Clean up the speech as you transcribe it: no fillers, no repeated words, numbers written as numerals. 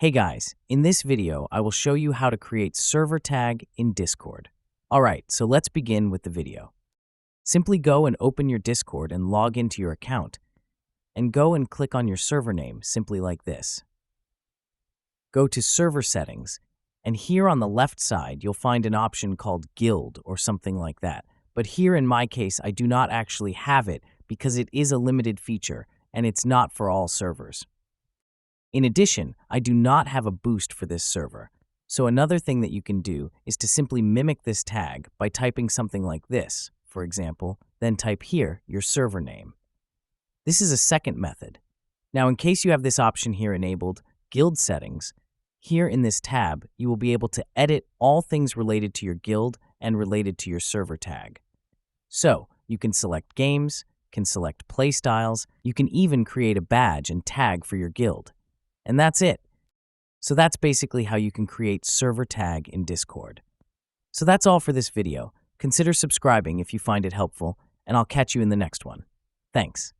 Hey guys, in this video, I will show you how to create server tag in Discord. Alright, so let's begin with the video. Simply go and open your Discord and log into your account, and go and click on your server name, simply like this. Go to Server Settings, and here on the left side, you'll find an option called Guild or something like that. But here in my case, I do not actually have it because it is a limited feature and it's not for all servers. In addition, I do not have a boost for this server. So another thing that you can do is to simply mimic this tag by typing something like this, for example, then type here your server name. This is a second method. Now, in case you have this option here enabled, Guild Settings, here in this tab, you will be able to edit all things related to your guild and related to your server tag. So, you can select games, can select playstyles, you can even create a badge and tag for your guild. And that's it. So that's basically how you can create server tag in Discord. So that's all for this video. Consider subscribing if you find it helpful, and I'll catch you in the next one. Thanks.